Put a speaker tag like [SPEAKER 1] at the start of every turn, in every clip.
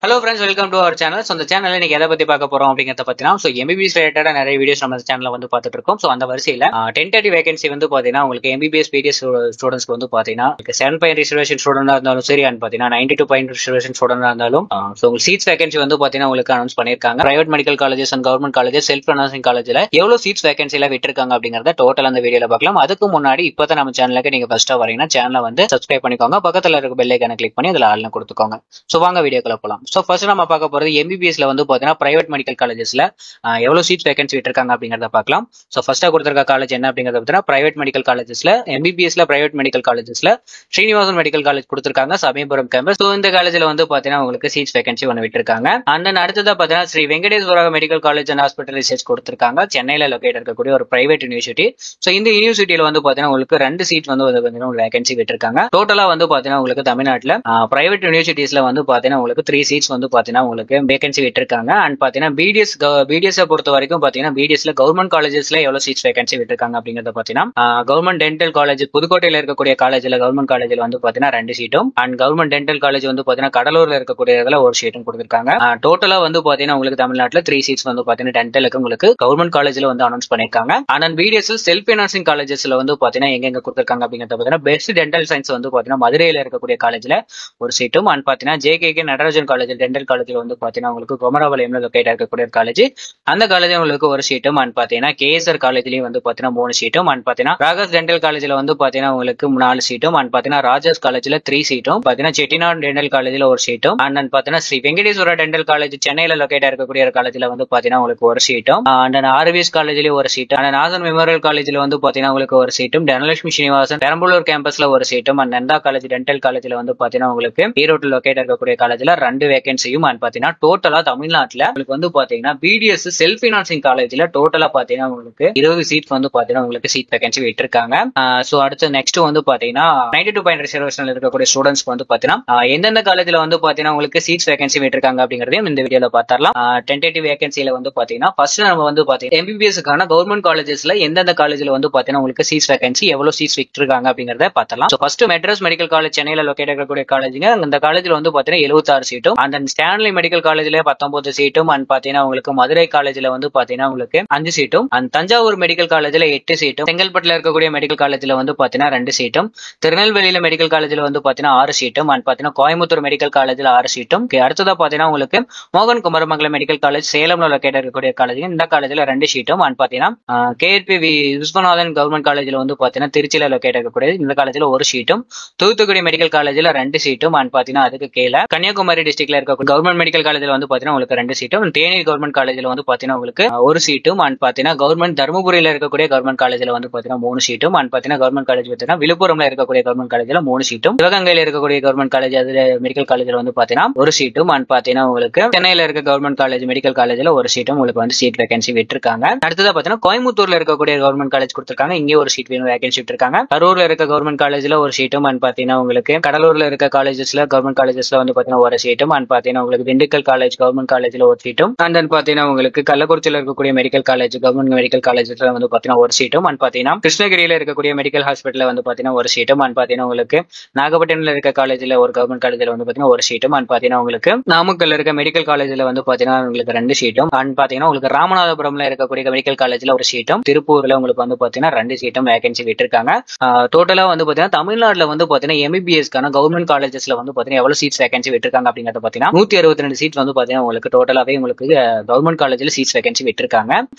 [SPEAKER 1] Hello friends, welcome to our channel. So அந்த channel இன்னைக்கு எதை பத்தி பார்க்க போறோம் அப்படிங்கிறத பத்தினா எம்பிபிஎஸ் ரிலேட்டடா நிறைய வீடியோஸ் நம்ம சேனல்ல வந்து பார்த்துட்டு இருக்கோம். ஸோ அந்த வரிசையில 1030 வேகன்சி வந்து பாத்தீங்கன்னா உங்களுக்கு எம்பிபிஎஸ் பிடிஎஸ் ஸ்டூடெண்ட்ஸ்க்கு வந்து பாத்தீங்கன்னா 7 ரிசர்வேஷன் ஸ்டூடெண்டா இருந்தாலும் சரி, அண்ட் பாத்தீங்கன்னா 92 ரிசர்வேஷன் ஸ்டூடெண்டா இருந்தாலும் ஸோ உங்களுக்கு சீட்ஸ் வேகன்சி வந்து பாத்தீங்கன்னா உங்களுக்கு அனௌன்ஸ் பண்ணிருக்காங்க. Private medical colleges and government colleges, self financing காலேஜ்ல எவ்வளவு சீட்ஸ் வேகன்சில விட்டுருக்காங்க அப்படிங்கறத டோட்டல் அந்த வீடியோல பார்க்கலாம். அதுக்கு முன்னாடி இப்பதான் நம்ம சேனலுக்கு நீங்க ஃபர்ஸ்டா வரீங்கன்னா சேனலை வந்து சப்ஸ்கிரைப் பண்ணிக்கோங்க. பக்கத்துல இருக்க பெல் ஐகானை கிளிக் பண்ணி அதுல ஆல்னு கொடுத்துக்கோங்க. ஸோ வாங்க வீடியோக்குள்ள போலாம். ஸோ ஃபர்ஸ்ட் நம்ம பார்க்க போறது எம்பிபிஎஸ்ல வந்து பாத்தீங்கன்னா பிரைவேட் மெடிக்கல் காலேஜஸ்ல எவ்வளவு சீட்ஸ் வேகன்சி விட்டுருக்காங்க அப்படிங்கறத பார்க்கலாம். ஸோ ஃபர்ஸ்டா கொடுத்திருக்க காலேஜ் என்ன அப்படிங்கறத பார்த்தீங்கன்னா பிரைவேட் மெடிக்கல் காலேஜஸ்ல எம்பிபிஎஸ்ல பிரைவேட் மெடிக்கல் காலேஜஸ்ல ஸ்ரீனிவாசன் மெடிக்கல் காலேஜ் கொடுத்திருக்காங்க, சமயபுரம் கேம்பஸ். ஸோ இந்த காலேஜ்ல வந்து பாத்தீங்கன்னா உங்களுக்கு சீட்ஸ் வேகன்சி ஒன்று விட்டுருக்காங்க. அண்ட் அடுத்ததா பாத்தீங்கன்னா Shri Venkateswara medical college and hospital research கொடுத்திருக்காங்க, சென்னையில லொகேட் இருக்கக்கூடிய ஒரு பிரைவேட் யூனிவர்சிட்டி. ஸோ இந்த யூனிவர்சிட்டியில வந்து பாத்தீங்கன்னா உங்களுக்கு 2 சீட் வந்து வேகன்சி விட்டுருக்காங்க. டோட்டலா வந்து பாத்தீங்கன்னா உங்களுக்கு தமிழ்நாட்டுல பிரைவேட் யூனிவர்சிட்டிஸ்ல வந்து பாத்தீங்கன்னா உங்களுக்கு 3 சீட்ஸ் வந்து பாத்தீங்கன்னா உங்களுக்கு வேகன்சி விட்டுருக்காங்க. அண்ட் பாத்தீங்கன்னா பிடிஎஸ் பொறுத்த வரைக்கும் பாத்தீங்கன்னா பிடிஎஸ்ல கவர்மெண்ட் காலேஜஸ்ல எவ்வளவு சீட்ஸ் வேகன்சி விட்டுருக்காங்க அப்படிங்கறத பாத்தீங்கன்னா கவர்மெண்ட் டென்டல் காலேஜ் புதுக்கோட்டையில இருக்கக்கூடிய காலேஜ்ல கவர்மெண்ட் காலேஜ்ல வந்து பாத்தீங்கன்னா 2 சீட்டும், அண்ட் கவர்மெண்ட் டென்டல் காலேஜ் வந்து பாத்தீங்கன்னா கடலூர்ல இருக்கக்கூடியதுல ஒரு சீட்டும் கொடுத்திருக்காங்க. டோட்டலா வந்து பாத்தீங்கன்னா உங்களுக்கு தமிழ்நாட்டுல 3 சீட்ஸ் வந்து பாத்தீங்கன்னா டென்டலுக்கு உங்களுக்கு கவர்மெண்ட் காலேஜ்ல வந்து அனௌன்ஸ் பண்ணிருக்காங்க. அண்ட் பிடிஎஸ்ல செல்ஃப் ஃபைனான்சிங் காலேஜஸ்ல வந்து பாத்தீங்கன்னா எங்க கொடுத்திருக்காங்க அப்படிங்கறத பாத்தீங்கன்னா பெஸ்ட் டென்டல் சயின்ஸ் வந்து பாத்தீங்கன்னா மதுரையில இருக்கக்கூடிய காலேஜ்ல ஒரு சீட்டும், அண்ட் பாத்தீங்கன்னா ஜேகே நடராஜன் காலேஜ் டென்டல் காலேஜ்ல வந்து பாத்தீங்கன்னா உங்களுக்கு குமரபாளையம்ல லொகேட் இருக்கக்கூடிய காலேஜ், அந்த காலேஜ் உங்களுக்கு ஒரு சீட்டும், அண்ட் பாத்தீங்கன்னா கேஎஸ்ஆர் காலேஜ்லயும் வந்து பாத்தீங்கன்னா 3 சீட்டும், அண்ட் பாத்தீங்கன்னா ராகஸ் டென்டல் காலேஜ்ல வந்து பாத்தீங்கன்னா உங்களுக்கு 4 சீட்டும், அண்ட் பாத்தீங்கன்னா ராஜாஸ் காலேஜ்ல 3 சீட்டும், பாத்தீங்கன்னா செட்டிநாடு டென்டல் காலேஜ்ல ஒரு சீட்டும், அண்ட் பாத்தீங்கன்னா ஸ்ரீ வெங்கடேஸ்வரா டென்டல் காலேஜ் சென்னையில லொகேட் இருக்கக்கூடிய காலேஜ்ல வந்து பாத்தீங்கன்னா உங்களுக்கு ஒரு சீட்டும், அண்ட் ஆர்விஎஸ் காலேஜ்லயும் ஒரு சீட்டும், அண்ட் நாசன் மெமோரியல் காலேஜ்ல வந்து பாத்தீங்கன்னா உங்களுக்கு ஒரு சீட்டும், தனலட்சுமி ஸ்ரீனிவாசன் பெரம்பலூர் கேம்பஸ்ல ஒரு சீட்டும், அண்ட் நந்தா காலேஜ் டென்டல் காலேஜ்ல வந்து பாத்தீங்கன்னா உங்களுக்கு ஈரோட்டில் லொகேட் இருக்கக்கூடிய காலேஜ்ல 2 வேகன்சியும், அண்ட் பாத்தீங்கன்னா டோட்டலா தமிழ்நாட்டுல உங்களுக்கு வந்து பாத்தீங்கன்னா பிடிஎஸ் செல்ஃப் ஃபைனான்சிங் காலேஜ்ல டோட்டலா பாத்தீங்கன்னா உங்களுக்கு 20 சீட் வந்து பாத்தீங்கன்னா உங்களுக்கு சீட் வேகன்சி விட்டுருக்காங்க. சோ அடுத்து நெக்ஸ்ட் வந்து பாத்தீங்கன்னா 92 ரிசர்வேஷன்ல இருக்கக்கூடிய ஸ்டூடெண்ட்ஸ் வந்து பாத்தீங்கன்னா எந்தெந்த காலேஜ்ல வந்து பாத்தீங்கன்னா உங்களுக்கு சீட்ஸ் வேகன்சி விட்டுருக்காங்க அப்படிங்கறதையும் இந்த வீடியோல பார்த்தரலாம். டென்டேட்டிவ் வேகன்சில வந்து பாத்தீங்கன்னா ஃபர்ஸ்ட் நம்ம வந்து பாத்தீங்கன்னா எம்பிபிஎஸ்க்கான கவர்மெண்ட் காலேஜஸ்ல எந்தெந்த காலேஜ்ல வந்து பாத்தீங்கன்னா உங்களுக்கு சீட்ஸ் வேகன்சி எவ்வளவு சீட்ஸ் விட்டுருக்காங்க அப்படிங்கறத பார்த்தரலாம். So first Madras medical college சென்னையில லொகேட் இருக்கக்கூடிய காலேஜ்ங்க, அந்த காலேஜ்ல வந்து பாத்தீங்கன்னா 76 சீட்டும், அந்த ஸ்டான்லி மெடிக்கல் காலேஜ்ல 19 சீட்டும், அண்ட் பாத்தீங்கன்னா உங்களுக்கு மதுரை காலேஜ்ல வந்து பாத்தீங்கன்னா உங்களுக்கு 5 சீட்டும், அண்ட் தஞ்சாவூர் மெடிக்கல் காலேஜ்ல 8 சீட்டும், செங்கல்பட்டுல இருக்கக்கூடிய மெடிக்கல் காலேஜ்ல வந்து பாத்தீங்கன்னா 2 சீட்டும், திருநெல்வேலியில மெடிக்கல் காலேஜ்ல வந்து பாத்தீங்கன்னா 6 சீட்டும், அண்ட் பாத்தீங்கன்னா கோயம்புத்தூர் மெடிக்கல் காலேஜ்ல 6 சீட்டும். அடுத்ததா பாத்தீங்கன்னா உங்களுக்கு மோகன் குமரமங்கலம் மெடிக்கல் காலேஜ் சேலம்ல லொகேட் இருக்கக்கூடிய காலேஜ், இந்த காலேஜ்ல 2 சீட்டும், அண்ட் பாத்தீங்கன்னா கேஆர்பி விஸ்வநாதன் கவர்மெண்ட் காலேஜ்ல வந்து பாத்தீங்கன்னா திருச்சியில லொகேட் இருக்கக்கூடிய இந்த காலேஜ்ல ஒரு சீட்டும், தூத்துக்குடி மெடிக்கல் காலேஜ்ல 2 சீட்டும், அண்ட் பாத்தீங்கன்னா அதுக்கு கீழே கன்னியாகுமரி டிஸ்ட்ரிக்ட்ல இருக்க கவர்மெண்ட் மெடிக்கல் காலேஜ்ல வந்து பாத்தீங்கன்னா உங்களுக்கு 2 சீட்டும், தேனி கவர்மெண்ட் காலேஜ்ல வந்து பாத்தீங்கன்னா உங்களுக்கு ஒரு சீட்டும், அண்ட் பாத்தீங்கன்னா கவர்மெண்ட் தருமபுரியில இருக்கக்கூடிய கவர்மெண்ட் காலேஜ்ல வந்து பாத்தீங்கன்னா 3 சீட்டும், அண்ட் பாத்தீங்கன்னா கவர்மெண்ட் காலேஜ் பாத்தீங்கன்னா விழுப்புரம்ல இருக்கக்கூடிய கவர்மெண்ட் காலேஜ்ல 3 சீட்டும், சிவகங்கையில இருக்கக்கூடிய கவர்மெண்ட் காலேஜ் அதுல மெடிக்கல் காலேஜ்ல வந்து பாத்தீங்கன்னா ஒரு சீட்டும், அண்ட் பாத்தீங்கன்னா உங்களுக்கு சென்னையில இருக்க கவர்மெண்ட் காலேஜ் மெடிக்கல் காலேஜ்ல ஒரு சீட்டும் உங்களுக்கு வந்து சீட் வேகன்சி விட்டுருக்காங்க. அடுத்ததா பாத்தீங்கன்னா கோயம்புத்தூர்ல இருக்கக்கூடிய கவர்மெண்ட் காலேஜ் கொடுத்திருக்காங்க, இங்கே ஒரு சீட் வேகன்சி விட்டுருக்காங்க. கரூர்ல இருக்க கவர்மெண்ட் காலேஜ்ல ஒரு சீட்டும், அண்ட் பாத்தீங்கன்னா உங்களுக்கு கடலூர்ல இருக்க காலேஜஸ்ல கவர்மெண்ட் காலேஜஸ்ல வந்து பாத்தீங்கன்னா ஒரு சீட்டும், அண்ட் பாத்தீங்கன்னா உங்களுக்கு திண்டுக்கல் காலேஜ் கவர்மெண்ட் காலேஜ்ல ஒரு சீட்டும், அண்ட் தென் பாத்தீங்கன்னா உங்களுக்கு கள்ளக்குறிச்சியில இருக்கக்கூடிய மெடிக்கல் காலேஜ் கவர்மெண்ட் மெடிக்கல் காலேஜ்ல வந்து பாத்தீங்கன்னா ஒரு சீட்டும், அண்ட் பாத்தீங்கன்னா கிருஷ்ணகிரியில இருக்கக்கூடிய மெடிக்கல் ஹாஸ்பிட்டல்ல வந்து பாத்தீங்கன்னா ஒரு சீட்டும், அண்ட் பாத்தீங்கன்னா உங்களுக்கு நாகப்பட்டினம்ல இருக்க காலேஜ்ல ஒரு கவர்மெண்ட் காலேஜ்ல வந்து பாத்தீங்கன்னா ஒரு சீட்டும், அண்ட் பாத்தீங்கன்னா உங்களுக்கு நாமக்கல்ல இருக்க மெடிக்கல் காலேஜ்ல வந்து பாத்தீங்கன்னா உங்களுக்கு 2 சீட்டும், அண்ட் பாத்தீங்கன்னா உங்களுக்கு ராமநாதபுரம்ல இருக்கக்கூடிய மெடிக்கல் காலேஜ்ல ஒரு சீட்டும், திருப்பூர்ல உங்களுக்கு வந்து பாத்தீங்கன்னா 2 சீட்டும் வேகன்சி விட்டுருக்காங்க. டோட்டலா வந்து பாத்தீங்கன்னா தமிழ்நாட்டுல வந்து பாத்தீங்கன்னா எம்பிபிஎஸ்க்கான கவர்மெண்ட் காலேஜஸ்ல வந்து பாத்தீங்கன்னா எவ்வளவு சீட்ஸ் வேகன்சி விட்டுருக்காங்க அப்படிங்கறத பாத்தீங்கன்னா 162 சீட்ஸ் வந்து பாத்தீங்கன்னா உங்களுக்கு டோட்டலாவே உங்களுக்கு கவர்மெண்ட் காலேஜ்ல சீட்ஸ் வேகன்சி விட்டுருக்காங்க.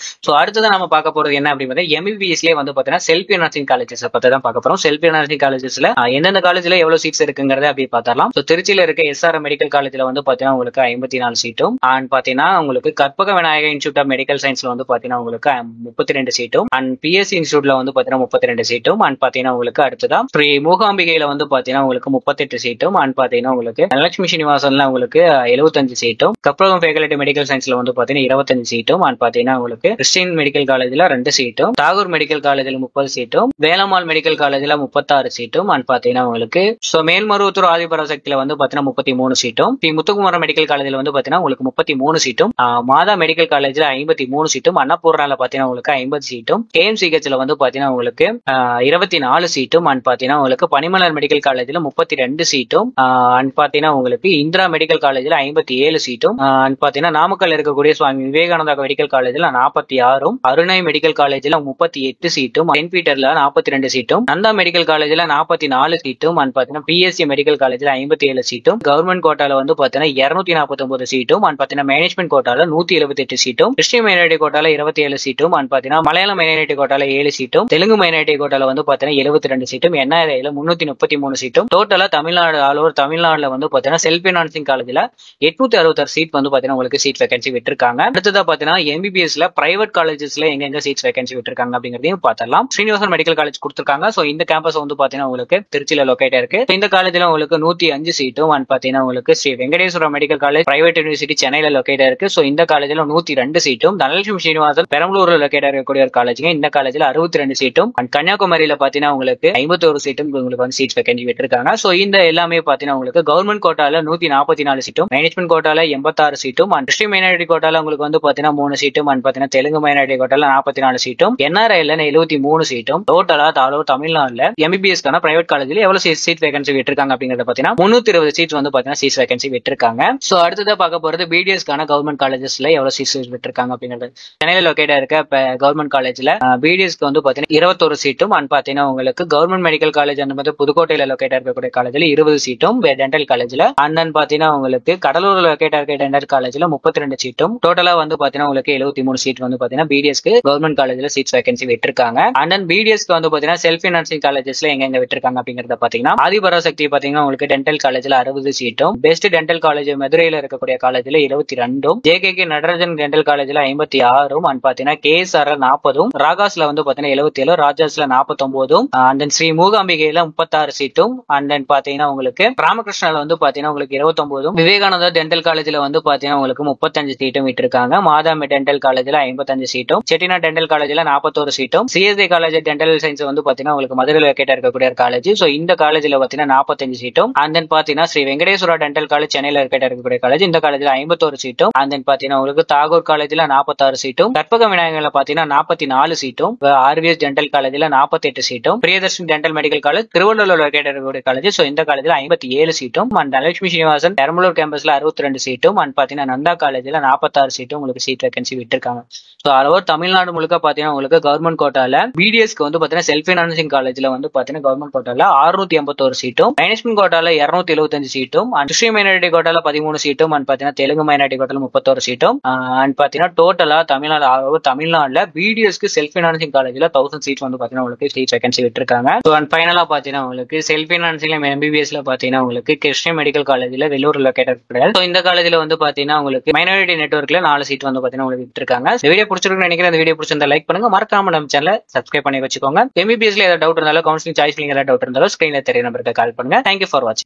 [SPEAKER 1] சோ அடுத்ததான் நம்ம பார்க்க போறது என்ன அப்படிங்கிறது எம்பிபிஎஸ்ல வந்து பாத்தீங்கன்னா செல்ஃப் ஃபைனான்சிங் காலேஜஸ் பத்தி தான் பார்க்க போறோம். செல்ஃப் ஃபைனான்சிங் காலேஜஸ்ல எந்தெந்த காலேஜ்ல எவ்வளவு சீட்ஸ் இருக்குங்கிறத அப்படி பார்த்தரலாம். சோ திருச்சியில இருக்க எஸ்ஆர்எம் மெடிக்கல் காலேஜ்ல வந்து பாத்தீங்கன்னா உங்களுக்கு 54 சீட்டும், அண்ட் பாத்தீங்கன்னா உங்களுக்கு Karpaga Vinayagar institute of medical சயின்ஸ்ல வந்து பாத்தீங்கன்னா உங்களுக்கு 32 சீட்டும், அண்ட் பிஎஸ்சி இன்ஸ்டியூட்ல வந்து பாத்தீங்கன்னா 32 சீட்டும், அண்ட் பாத்தீங்கன்னா உங்களுக்கு அடுத்ததான் ஸ்ரீ மூகாம்பிகையில வந்து பாத்தீங்கன்னா உங்களுக்கு 38 சீட்டும், அண்ட் பாத்தீங்கன்னா உங்களுக்கு தனலட்சுமி ஸ்ரீனிவாசன்ல உங்களுக்கு 75 சீட்டும், கற்பகம் ஃபேக்கல்டி மெடிக்கல் சயின்ஸ்ல வந்து பாத்தீங்கன்னா 25 சீட்டும், அண்ட் பாத்தீங்கன்னா உங்களுக்கு கிறிஸ்டியன் மெடிக்கல் காலேஜ்ல 2 சீட்டும், தாகூர் மெடிக்கல் காலேஜ்ல 30 சீட்டும், வேலம்மாள் மெடிக்கல் காலேஜ்ல 36 சீட்டும், அண்ட் பாத்தீங்கன்னா உங்களுக்கு மேல்மருவத்தூர் ஆதிபராசக்தியில வந்து பாத்தீங்கன்னா 33 சீட்டும், முத்துக்குமரன் மெடிக்கல் காலேஜ்ல வந்து பாத்தீங்கன்னா உங்களுக்கு 33 சீட்டும், மாதா மெடிக்கல் காலேஜ்ல 53 சீட்டும், அன்னபூர்ணால பாத்தீங்கன்னா உங்களுக்கு 50 சீட்டும், கேஎம்சிஹெச்ல வந்து பாத்தீங்கன்னா உங்களுக்கு 24 சீட்டும், அண்ட் பாத்தீங்கன்னா உங்களுக்கு பனிமலர் மெடிக்கல் காலேஜ்ல 32 சீட்டும், அண்ட் பாத்தீங்கன்னா உங்களுக்கு இந்திரா மெடிக்கல் மெடிக்கல் காலேஜ்ல 57 சீட்டும், பாத்தீங்கன்னா நாமக்கல் இருக்கக்கூடிய சுவாமி விவேகானந்தா மெடிக்கல் காலேஜ்ல 46, அருணை மெடிக்கல் காலேஜ்ல 38 சீட்டும், செயின்ட் பீட்டர்ல 42 சீட்டும், நந்தா மெடிக்கல் காலேஜ்ல 44 சீட்டும், பாத்தீங்கன்னா பிஎஸ்சி மெடிக்கல் காலேஜ்ல 57 சீட்டும், கவர்மெண்ட் கோட்டால வந்து பாத்தீங்கன்னா 249 சீட்டும், பாத்தீங்கன்னா மேனேஜ்மெண்ட் கோட்டால 178 சீட்டும், கிறிஸ்டியன் மைனாரிட்டி கோட்டால 27 சீட்டும், பாத்தீங்கன்னா மலையாளம் மைனாரிட்டி கோட்டால 7 சீட்டும், தெலுங்கு மைனாரிட்டி கோட்டால வந்து பாத்தீங்கன்னா 72 சீட்டும், என்ஆர்ஐல 333 சீட்டும், டோட்டலா தமிழ்நாடு ஆல் ஓவர் தமிழ்நாடுல வந்து பாத்தீங்கன்னா செல்ஃப் பைனான்சிங் காலேஜ்ல 866 சீட் வந்து பாத்தீங்கன்னா உங்களுக்கு சீட் வேகன்சி விட்டுருக்காங்க. அடுத்ததா பாத்தீங்கன்னா எம்பிபிஎஸ்ல பிரைவேட் காலேஜஸ்ல எங்க சீட்ஸ் வேகன்சி விட்டுருக்காங்க அப்படிங்கறதையும் பார்த்தரலாம். ஸ்ரீனிவாசன் மெடிக்கல் காலேஜ் கொடுத்திருக்காங்க. சோ இந்த கேம்பஸ் வந்து பாத்தீங்கன்னா உங்களுக்கு திருச்சியில லொகேட் இருக்கு. இந்த காலேஜ்ல உங்களுக்கு 105 சீட்டும், பாத்தீங்கன்னா உங்களுக்கு Shri Venkateswara medical college private university சென்னையில லொகேட் இருக்கு. சோ இந்த காலேஜ்ல 102 சீட்டும், தனலட்சுமி ஸ்ரீனிவாசன் பெரம்பலூர்ல லொகேட் இருக்கக்கூடிய ஒரு காலேஜ்ங்க. இந்த காலேஜ்ல 62 சீட்டும், கன்னியாகுமரியில பாத்தீங்கன்னா உங்களுக்கு 51 சீட்டும் உங்களுக்கு வந்து சீட்ஸ் வேகன்சி விட்டுருக்காங்க. சோ இந்த எல்லாமே பாத்தீங்கன்னா உங்களுக்கு கவர்மெண்ட் கோட்டால 144 சீட்டும், மேனேஜ்மெண்ட் கோட்டால 86 சீட்டும், கிறிஸ்டியன் மைனாரிட்டி கோட்டால உங்களுக்கு வந்து பாத்தீங்கன்னா 3 சீட்டும், பாத்தீங்கன்னா தெலுங்கு மைனாரிட்டி கோட்டால 44 சீட்டும், என்ஆர்ஐல 73 சீட்டும், டோட்டலா தமிழ்நாடுல எம்பிபிஎஸ்க்கான பிரைவேட் காலேஜ்ல எவ்வளவு சீட் வேகன்சி விட்டுருக்காங்க அப்படிங்கறத பாத்தீங்கன்னா 320 சீட்ஸ் வந்து பாத்தீங்கன்னா சீட் வேகன்சி விட்டுருக்காங்க. சோ அடுத்ததா பார்க்க போறது பிடிஎஸ்க்கான கவர்மெண்ட் காலேஜஸ்ல எவ்வளவு சீட்ஸ் விட்டுருக்காங்க அப்படிங்கிறது. சென்னையில லொகேட்டா இருக்க கவர்மெண்ட் காலேஜ்ல பிடிஎஸ்க்கு வந்து பாத்தீங்கன்னா 21 சீட்டும், பாத்தீங்கன்னா உங்களுக்கு கவர்மெண்ட் மெடிக்கல் காலேஜ் அந்த மாதிரி புதுக்கோட்டையில லொகேட்டா இருக்கக்கூடிய காலேஜ்ல 20 சீட்டும் டென்டல் காலேஜ்ல, அண்ட் தென் பாத்தீங்கன்னா உங்களுக்கு கடலூர்ல லொகேட்டா இருக்க டென்டல் காலேஜ்ல 32 சீட்டும், டோட்டலா வந்து பாத்தீங்கன்னா உங்களுக்கு 73 சீட் வந்து பாத்தீங்கன்னா பிடிஎஸ்க்கு கவர்மெண்ட் காலேஜ்ல சீட்ஸ் வேகன்சி விட்டுருக்காங்க. அண்ட் தென் பிடிஎஸ்க்கு வந்து பாத்தீங்கன்னா செல்ஃப் பைனான்சிங் காலேஜஸ்ல எங்க விட்டுருக்காங்க அப்படிங்கறத பாத்தீங்கன்னா ஆதிபராசக்தி பாத்தீங்கன்னா உங்களுக்கு டென்டல் காலேஜ்ல 60 சீட்டும், பெஸ்ட் டென்டல் காலேஜ் மதுரையில இருக்கக்கூடிய காலேஜ்ல 22, ஜேகேகே நடராஜன் டென்டல் காலேஜ்ல 56, அண்ட் பாத்தீங்கன்னா கேஎஸ்ஆர் 40, ராகாஸ்ல வந்து பாத்தீங்கன்னா 77, ராஜாஸ்ல 49, அண்ட் தென் ஸ்ரீ மூகாம்பிகையில 36 சீட்டும், அண்ட் தென் பாத்தீங்கன்னா உங்களுக்கு ராமகிருஷ்ணால வந்து பாத்தீங்கன்னா உங்களுக்கு 29, விவேகானந்தா டென்டல் காலேஜ்ல வந்து பாத்தீங்கன்னா உங்களுக்கு 35 சீட்டும் விட்டுருக்காங்க. மாதாமி டென்டல் காலேஜ்ல 55 சீட்டும், செட்டினா டென்டல் காலேஜ்ல 41 சீட்டும், சிஎஸ்ஐ காலேஜ் டென்டல் சயின்ஸ் வந்து பாத்தீங்கன்னா உங்களுக்கு மதுரையில் லொகேட் இருக்கக்கூடிய காலேஜ். சோ இந்த காலேஜ்ல பாத்தீங்கன்னா 45 சீட்டும், அண்ட் தென் பாத்தீங்கன்னா ஸ்ரீ வெங்கடேஸ்வரா டென்டல் காலேஜ் சென்னையில லொகேட் இருக்கக்கூடிய காலேஜ். இந்த காலேஜ்ல 51 சீட்டும், அண்ட் தென் பாத்தீங்கன்னா உங்களுக்கு தாகூர் காலேஜ்ல 46 சீட்டும், கற்பக விநாயகர்ல பாத்தீங்கன்னா 44 சீட்டும், ஆர்விஎஸ் டென்டல் காலேஜ்ல 48 சீட்டும், பிரியதர்ஷன் டென்டல் மெடிக்கல் காலேஜ் திருவள்ளூர்ல லொகேட் இருக்கக்கூடிய காலேஜ். சோ இந்த காலேஜ்ல 57 சீட்டும், அண்ட் தனலட்சுமி ஸ்ரீனிவாசன் பெரம்பலூர் கேம்பஸ்ல 62 சீட்டும், அண்ட் பாத்தீங்கன்னா நந்தா காலேஜ்ல 46 சீட்டும் உங்களுக்கு சீட் வேகன்சி விட்டுருக்காங்க. சோ அளவு தமிழ்நாடு முழுக்க பாத்தீங்கன்னா உங்களுக்கு கவர்மெண்ட் கோட்டால பிடிஎஸ்க்கு வந்து பாத்தீங்கன்னா செல்ஃப் பைனான்சிங் காலேஜ்ல வந்து பாத்தீங்கன்னா கவர்மெண்ட் கோட்டால 681 சீட்டும், மேனேஜ்மெண்ட் கோட்டால 275 சீட்டும், கிறிஸ்டியன் மைனாரிட்டி கோட்டால 13 சீட்டும், அண்ட் பாத்தீங்கன்னா தெலுங்கு மைனாரிட்டி கோட்டால 31 சீட்டும், அண்ட் பாத்தீங்கன்னா டோட்டலா தமிழ்நாடுல பிடிஎஸ்க்கு செல்ஃப் பைனான்சிங் காலேஜ்ல 1000 சீட்ஸ் வந்து பாத்தீங்கன்னா உங்களுக்கு சீட் வேகன்சி விட்டுருக்காங்க. சோ அண்ட் ஃபைனலா பாத்தீங்கன்னா உங்களுக்கு செல்ஃப் பைனான்சிங்ல எம்பிபிஎஸ்ல பாத்தீங்கன்னா உங்களுக்கு கிறிஸ்டியன் மெடிக்கல் காலேஜ்ல வெள்ளூர் லொகேட் இருக்கு. சோ இந்த காலேஜ்ல வந்து பாத்தீங்கன்னா உங்களுக்கு மைனாரிட்டி நெட்வொர்க்ல 4 சீட் வந்து பாத்தீங்கன்னா உங்களுக்கு விட்டுருக்காங்க. இந்த வீடியோ பிடிச்சிருக்குன்னு நினைக்கிறேன். இந்த வீடியோ பிடிச்சிருந்தா லைக் பண்ணுங்க, மறக்காம நம்ம சேனலை சப்ஸ்கிரைப் பண்ணி வச்சுக்கோங்க. எம்பிபிஎஸ்ல ஏதாவது டவுட் இருந்தாலும் கவுன்சிலிங் சாய்ஸ்ல ஏதாவது டவுட் இருந்தாலும் ஸ்கிரீன்ல தெரிய நம்பருக்கு கால் பண்ணுங்க. தேங்க்யூ ஃபார் வாட்சிங்.